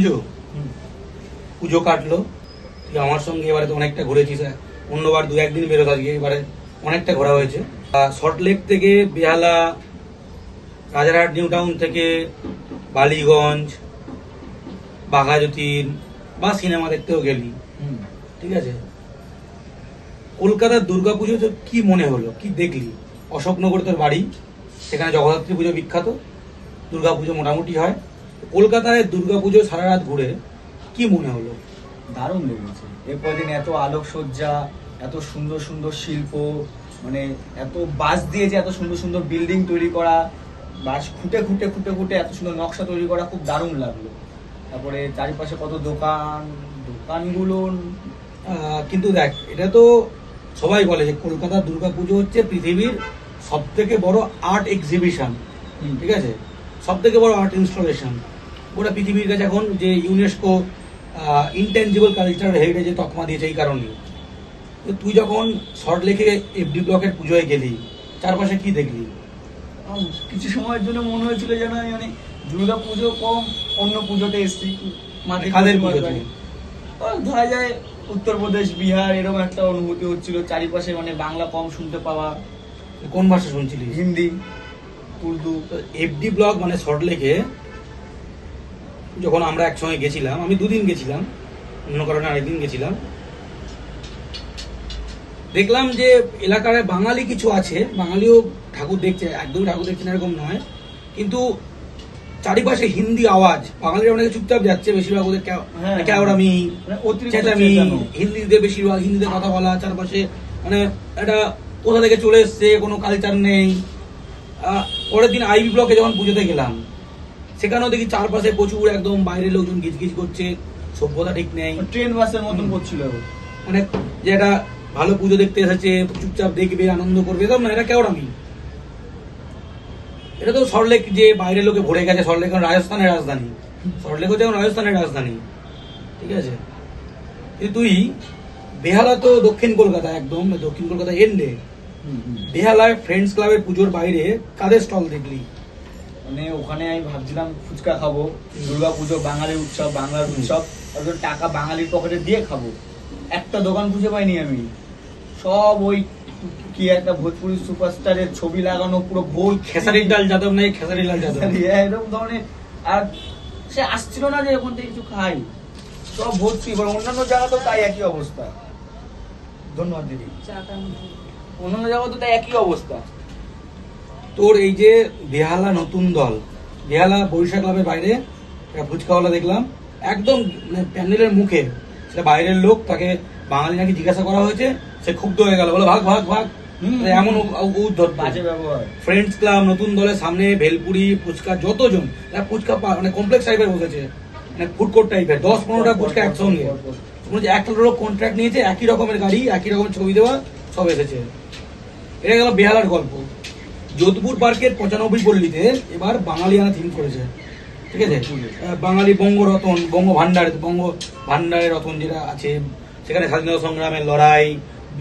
পুজো পুজো কাটলো, তুই আমার সঙ্গে এবারে তো অনেকটা ঘুরেছিস। অন্যবার দু একদিন বেরোত, আজকে এবারে অনেকটা ঘোরা হয়েছে। সল্টলেক থেকে বেহালা, রাজারহাট নিউ টাউন থেকে বালিগঞ্জ, বাঘাযতীন বা সিনেমা দেখতেও গেলি, ঠিক আছে। কলকাতার দুর্গাপুজো তোর কি মনে হলো, কি দেখলি? অশোকনগর তোর বাড়ি, সেখানে জগদ্ধাত্রী পুজো বিখ্যাত, দুর্গাপুজো মোটামুটি হয়। কলকাতায় দুর্গাপুজো সারা রাত ঘুরে কি মনে হলো? দারুণ লেগেছে। এরপর দিন এত আলোকসজ্জা, এত সুন্দর সুন্দর শিল্প, মানে এত বাঁশ দিয়ে যে এত সুন্দর সুন্দর বিল্ডিং তৈরি করা, বাঁশ খুঁটে খুঁটে খুঁটে খুঁটে এত সুন্দর নকশা তৈরি করা, খুব দারুণ লাগলো। তারপরে চারিপাশে কত দোকানগুলো। কিন্তু দেখ, এটা তো সবাই বলে যে কলকাতার দুর্গাপুজো হচ্ছে পৃথিবীর সব থেকে বড় আর্ট এক্সিবিশন, ঠিক আছে, সব থেকে বড় আর্ট ইনস্টলেশন। ওটা পৃথিবীর কাছে এখন যে ইউনেস্কো ইনটেনজিবল কালচারাল হেরিটেজে তকমা দিয়েছে এই কারণে। তো তুই যখন সল্টলেকে এফডি ব্লকের পুজোয় গেলি, চারপাশে কি দেখলি? কিছু সময়ের জন্য মনে হয়েছিল যেন আমি মানে দুর্গা পুজো কম অন্য পুজোতে এসেছি। কাদের পুজোতে? ধরা যায় উত্তরপ্রদেশ, বিহার, এরকম একটা অনুভূতি হচ্ছিল। চারিপাশে মানে বাংলা কম শুনতে পাওয়া। কোন ভাষা শুনছিলি? হিন্দি, উর্দু। এফডি ব্লক মানে সল্টলেকে যখন আমরা একসঙ্গে গেছিলাম, আমি দুদিন গেছিলাম, অন্য কারণে আরেকদিন গেছিলাম, দেখলাম যে এলাকার বাঙালি কিছু আছে, বাঙালিও ঠাকুর দেখছে, একদমই ঠাকুর দেখছে না এরকম নয়, কিন্তু চারিপাশে হিন্দি আওয়াজ। বাঙালিরা অনেকে চুপচাপ যাচ্ছে, বেশিরভাগ ওদের ক্যাওড়ামি, চেঁচামি, হিন্দিতে বেশিরভাগ হিন্দিতে কথা বলা, চারপাশে মানে একটা কোথা থেকে চলে এসছে, কোনো কালচার নেই। পরের দিন আইবি ব্লকে যখন পুজোতে গেলাম, সেখানেও দেখি চারপাশে প্রচুর একদম বাইরের লোকজন গিজগিজ করছে, সভ্যতা ঠিক নেই, ট্রেন বাসের মতন করছিল। মানে যে এটা ভালো পুজো দেখতে এসেছে, চুপচাপ দেখবে, আনন্দ করবে, এরকম না, এটা কেওড়ামি। এটা তো সল্টলেক যে বাইরের লোকে ভরে গেছে, সল্টলেক রাজস্থানের রাজধানী, সল্টলেক হচ্ছে এখন রাজস্থানের রাজধানী, ঠিক আছে। তুই বেহালা তো দক্ষিণ কলকাতা, একদম দক্ষিণ কলকাতা এন্ডে, বেহালায় ফ্রেন্ডস ক্লাবের পুজোর বাইরে কাদের স্টল দেখলি? মানে ওখানে আমি ভাবছিলাম ফুচকা খাবো, দুর্গা পুজো বাঙালির উৎসব, বাংলার উৎসব, আর টাকা বাঙালির পকেটে দিয়ে খাবো। একটা দোকান খুঁজে পাইনি আমি। সব ওই কি একটা ভোজপুরি সুপারস্টারের ছবি লাগানো, পুরো বই, খেসারির ডাল যাদব নাই, খেসারির ডাল যাদব, এরকম ধরনের। আর সে আসছিল না যে ওখান থেকে কিছু খাই, সব ভর্তি। এবার অন্যান্য জায়গাতেও তাই একই অবস্থা। ধন্যবাদ দিদি। অন্যান্য জায়গা তো তাই একই অবস্থা। তোর এই যে বেহালা নতুন দল, বেহালা বরিশা ক্লাবের বাইরে একটা ফুচকাওয়ালা দেখলাম, একদম প্যান্ডেলের মুখে, সেটা বাইরের লোক, তাকে বাঙালি নাকি জিজ্ঞাসা করা হয়েছে, সে ক্ষুব্ধ হয়ে গেল, বলে ভাগ ভাগ ভাগ, এমন বাজে ব্যবহার। ফ্রেন্ডস ক্লাব নতুন দলের সামনে ভেলপুরি ফুচকা, যতজন ফুচকা মানে কমপ্লেক্স টাইপের বসেছে, মানে ফুড কোর্ট টাইপের, 10-15টা ফুচকা একসঙ্গে, একটা লোক কন্ট্রাক্ট নিয়েছে, একই রকমের গাড়ি, একই রকমের ছবি দেওয়া, সব এসেছে। এটা গেল বেহালার গল্প। যোধপুর পার্কের 95 পল্লীতে এবার বাঙালিয়ানা থিম করেছে, ঠিক আছে। বাঙালি বঙ্গরতন, বঙ্গ ভান্ডারের রতন যেটা আছে, সেখানে স্বাধীনতা সংগ্রামের লড়াই,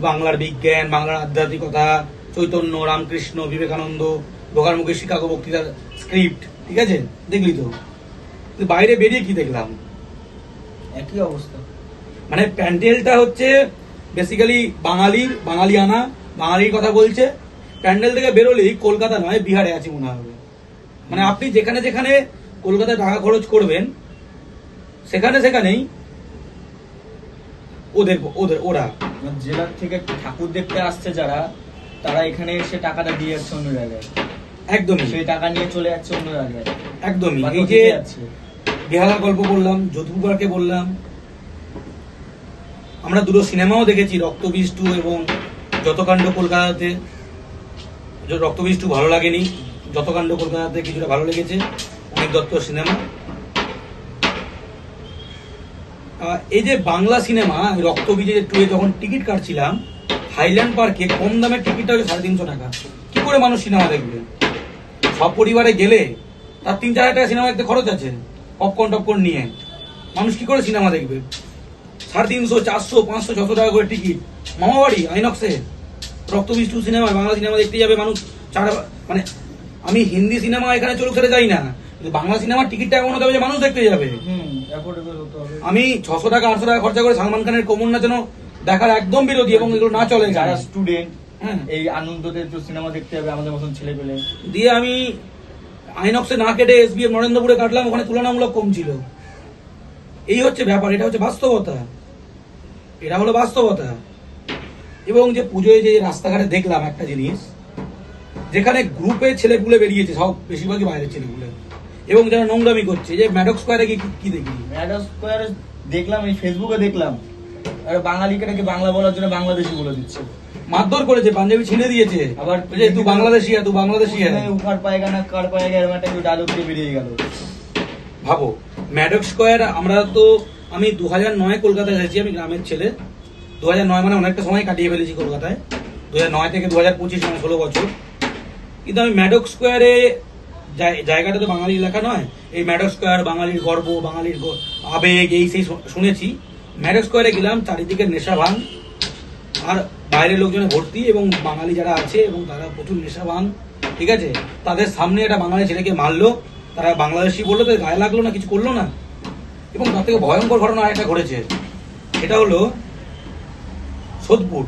বাংলার বিজ্ঞান, বাংলার আধ্যাত্মিকতা, চৈতন্য, রামকৃষ্ণ, বিবেকানন্দ, ঢোকার মুখে শিকাগো বক্তৃতার স্ক্রিপ্ট, ঠিক আছে, দেখলি তো। বাইরে বেরিয়ে কি দেখলাম? একই অবস্থা। মানে প্যান্ডেলটা হচ্ছে বেসিক্যালি বাঙালিয়ানা, বাঙালির কথা বলছে। প্যান্ডেল থেকে বেরোলেই কলকাতা নয়, বিহারে আছি মনে হবে। মানে আপনি যেখানে যেখানে কলকাতায় টাকা খরচ করবেন, সেখানেই ওরা জেলার থেকে ঠাকুর দেখতে আসছে যারা, তারা এখানে এসে টাকাটা দিয়ে যাচ্ছে অন্য জায়গায়। একদমই সেই টাকা নিয়ে চলে যাচ্ছে অন্য জায়গায়। একদমই। এই যে বেহালার গল্প বললাম, যোধপুর পার্কে বললাম, আমরা দুটো সিনেমাও দেখেছি, রক্তবীজ 2 এবং যতকাণ্ড কলকাতাতে। রক্তবীজ 2 ভালো লাগেনি, যতকাণ্ড কলকাতাতে কিছুটা ভালো লেগেছে, অমিত দত্ত সিনেমা। এই যে বাংলা সিনেমা রক্তবীজে 2 যখন টিকিট কাটছিলাম, হাইল্যান্ড পার্কে কম দামের টিকিটটা হচ্ছে 350 টাকা। কি করে মানুষ সিনেমা দেখবে? সব পরিবারে গেলে তার 3-4 হাজার টাকা সিনেমা দেখতে খরচ আছে, পপকর্ন টপকর্ন নিয়ে। মানুষ কি করে সিনেমা দেখবে? 350, 400, 500, 600 টাকা করে টিকিট। মামাবাড়ি আইনক্সে রক্তবীজ 2 সিনেমা, বাংলা সিনেমা দেখতে যাবে মানুষ। মানে আমি হিন্দি সিনেমা এখানে চলুক সেটা যাই না, কিন্তু বাংলা সিনেমার টিকিটটা এমন হতে হবে যে মানুষ দেখতে যাবে। অ্যাফোর্ডেবল হতে হবে। আমি 600 টাকা 800 টাকা খরচা করে সালমান খানের কোমর নাচানো দেখার একদম বিরোধী, এবং এগুলো না চলে যারা যারা স্টুডেন্ট হ্যাঁ। এই আনন্দতে তো সিনেমা দেখতে হবে আমাদের মতন ছেলে পেলে। দিয়ে আমি আইনক্সে না কেটে এসবিএফ নরেন্দ্রপুরে কাটলাম, ওখানে তুলনামূলক কম ছিল। এই হচ্ছে ব্যাপার, এটা হচ্ছে বাস্তবতা, এটা হলো বাস্তবতা। এবং যে পুজোয় যে রাস্তাঘাটে দেখলাম একটা জিনিস, যেখানে গ্রুপে ছেলেপুলে বেরিয়েছে, সব বেশিরভাগই বাইরের ছেলেপুলে, এবং যারা নোংরামি করছে, যে ম্যাডক স্কোয়ারে কি দেখি ম্যাডাস স্কোয়ারে দেখলাম, এই ফেসবুকে দেখলাম, আর বাঙালিকে নাকি বাংলা বলার জন্য বাংলাদেশি বলে দিচ্ছে, মারধর করেছে, পাঞ্জাবি ছিঁড়ে দিয়েছে, আবার যে তুই বাংলাদেশি তুই বাংলাদেশি উখার পায়গা না কার পায়গা এরকম একটা ডায়লগ দিয়ে বেরিয়ে গেল। ভাবো ম্যাডক স্কোয়ার। আমরা তো আমি 2009 কলকাতায় এসেছি, আমি গ্রামের ছেলে। 2009 মানে অনেকটা সময় কাটিয়ে ফেলেছি কলকাতায়, 2009 থেকে 2025 মানে 16 বছর। কিন্তু আমি ম্যাডক স্কোয়ারে, জায়গাটা তো বাঙালি এলাকা নয়, এই ম্যাডক স্কোয়ার বাঙালির গর্ব, বাঙালির আবেগ, এই সেই শুনেছি। ম্যাডক স্কোয়ারে গেলাম, চারিদিকে নেশা ভাঙ, আর বাইরের লোকজনে ভর্তি, এবং বাঙালি যারা আছে এবং তারা প্রচুর নেশা ভাঙ, ঠিক আছে। তাদের সামনে একটা বাঙালি ছেলেকে মারলো, তারা বাংলাদেশি বললো, তাদের গায়ে লাগলো না, কিছু করলো না। এবং তার থেকে ভয়ঙ্কর ঘটনা একটা ঘটেছে, এটা হলো সোদপুর,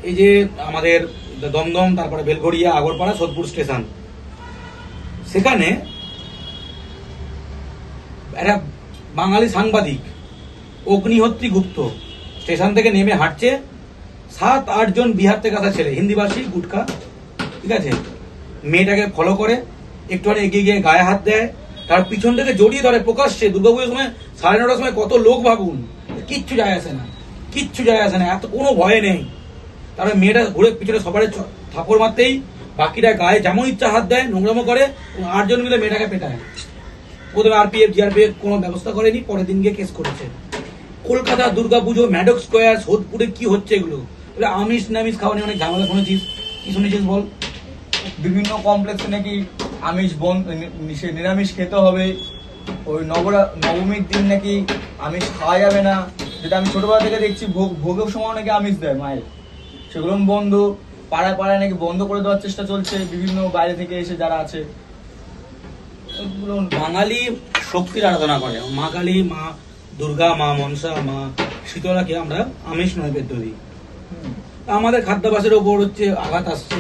এই যে আমাদের দমদম, তারপরে বেলঘড়িয়া, আগরপাড়া, সোদপুর স্টেশন, সেখানে একটা বাঙালি সাংবাদিক অগ্নিহোত্রী গুপ্ত স্টেশন থেকে নেমে হাঁটছে, 7-8 জন বিহার থেকে আসা ছেলে, হিন্দিভাষী, গুটকা, ঠিক আছে, মেয়েটাকে ফলো করে, একটুখানি এগিয়ে গিয়ে গায়ে হাত দেয়, তার পিছন থেকে জড়িয়ে ধরে প্রকাশ্যে। দুর্গাপুজোর সময় 9:30টার সময় কত লোক ভাবুন, কিচ্ছু যায় আসে না, কিচ্ছু যায় আসে না, এত কোনো ভয় নেই। তারপরে মেয়েটা ঘুরে পিছনে সবার থাপড় মারতেই বাকিরা গায়ে যেমন ইচ্ছা হাত দেয়, নোংরামো করে, এবং 8 জন মিলে মেয়েটাকে পেটায়। প্রথমে আরপিএফ জিআরপিএফ কোনো ব্যবস্থা করেনি, পরের দিন গিয়ে কেস করেছে। কলকাতা দুর্গাপুজো, ম্যাডক স্কোয়ার, সোদপুরে কি হচ্ছে এগুলো? আমিষ নামিষ খাওয়া নিয়ে অনেক ঝামেলা শুনেছিস, কি শুনেছিস বল? বিভিন্ন কমপ্লেক্সে নাকি আমিষ নিরামিষ খেতে হবে, ওই নবমীর দিন নাকি আমিষ খাওয়া যাবে না, যেটা আমি ছোটবেলা থেকে দেখছি। ভোগের সময় নাকি আমিষ দেয় মায়ের, সেগুলো বন্ধ, পাড়ায় পাড়ায় নাকি বন্ধ করে দেওয়ার চেষ্টা চলছে বিভিন্ন বাইরে থেকে এসে যারা আছে। বাঙালি শক্তির আরাধনা করে, মা কালী, মা দুর্গা, মা মনসা, মা শীতলাকে আমরা আমিষ নৈবেদ্য দিই। আমাদের খাদ্যাভ্যাসের ওপর হচ্ছে আঘাত আসছে।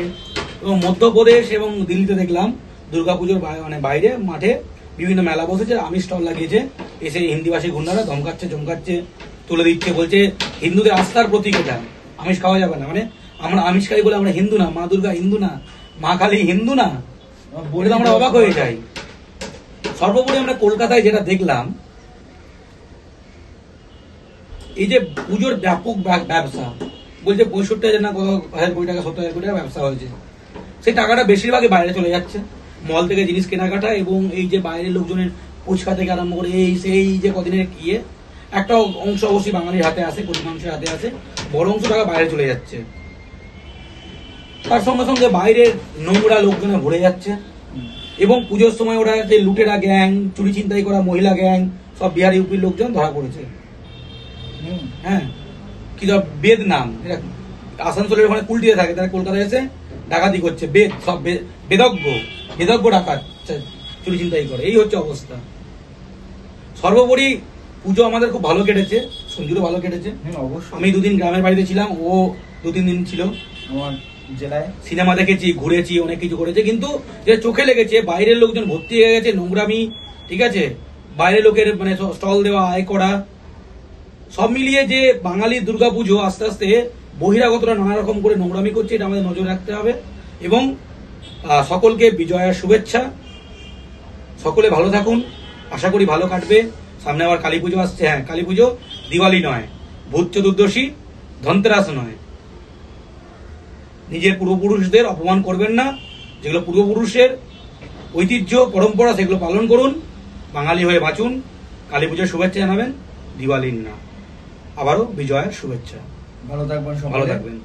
এবং মধ্যপ্রদেশ এবং দিল্লিতে দেখলাম দুর্গাপুজোর মানে বাইরে মাঠে বিভিন্ন মেলা বসেছে, আমিষ স্টল লাগিয়েছে, এসে হিন্দিভাষী গুন্ডারা ধমকাচ্ছে, চমকাচ্ছে, তুলে দিচ্ছে, বলছে হিন্দুদের আস্থার প্রতীক এটা, আমিষ খাওয়া যাবে না। মানে আমরা আমিষ খাই বলে আমরা হিন্দু না, মা দুর্গা হিন্দু না, মা কালী হিন্দু না, বলে তো আমরা অবাক হয়ে যাই। সর্বোপরি আমরা কলকাতায় যেটা দেখলাম, এই যে পুজোর ব্যাপক ব্যবসা, বলছে 65,000 না কত হাজার কোটি টাকা, 70,000 কোটি টাকা ব্যবসা হয়েছে, সেই টাকাটা বেশিরভাগই বাইরে চলে যাচ্ছে, মল থেকে জিনিস কেনাকাটা, এবং এই যে বাইরের লোকজনের ফুচকা থেকে আরম্ভ করে এই সেই যে কদিনের ইয়ে, একটা অংশ অবশ্যই বাঙালির হাতে আসে, গরিব মানুষের হাতে আসে, বড় অংশ টাকা বাইরে চলে যাচ্ছে। তার সঙ্গে সঙ্গে বাইরের নোংরা লোকজনে ভরে যাচ্ছে, এবং পুজোর সময় ওরা যে লুটেরা গ্যাং, চুরি ছিনতাই করা মহিলা গ্যাং, সব বিহার ইউপির লোকজন ধরা পড়েছে। হ্যাঁ, কি বেদ নাম, এরা আসানসোলের ওখানে কুলটিতে থাকে, তারা কলকাতায় এসে ডাকাতি করছে, বেদ সব বেদজ্ঞ ডাকাত চুরি চিন্তাই করে, এই হচ্ছে অবস্থা। সর্বোপরি পুজো আমাদের খুব ভালো কেটেছে, সঞ্জুরও ভালো কেটেছে। অবশ্যই, আমি 2 দিন গ্রামের বাড়িতে ছিলাম, ও 2-3 দিন ছিল আমার জেলায়। সিনেমা দেখেছি, ঘুরেছি, অনেক কিছু করেছে, কিন্তু যে চোখে লেগেছে বাইরের লোকজন ভর্তি হয়ে গেছে, নোংরামি, ঠিক আছে, বাইরের লোকের মানে স্টল দেওয়া, আয় করা, সব মিলিয়ে যে বাঙালি দুর্গাপুজো আস্তে আস্তে বহিরাগতরা নানা রকম করে নোংরামি করছে, এটা আমাদের নজর রাখতে হবে। এবং সকলকে বিজয়ার শুভেচ্ছা, সকলে ভালো থাকুন, আশা করি ভালো কাটবে। সামনে আবার কালী পুজো আসছে, হ্যাঁ কালী পুজো, দিওয়ালি নয়, ভূত চতুর্দশী, ধনতেরাস নয়। নিজের পূর্বপুরুষদের অপমান করবেন না, যেগুলো পূর্বপুরুষের ঐতিহ্য পরম্পরা সেগুলো পালন করুন, বাঙালি হয়ে বাঁচুন। কালী পুজোর শুভেচ্ছা জানাবেন, দিওয়ালির না। আবারও বিজয়ার শুভেচ্ছা, ভালো থাকবেন, ভালো থাকবেন।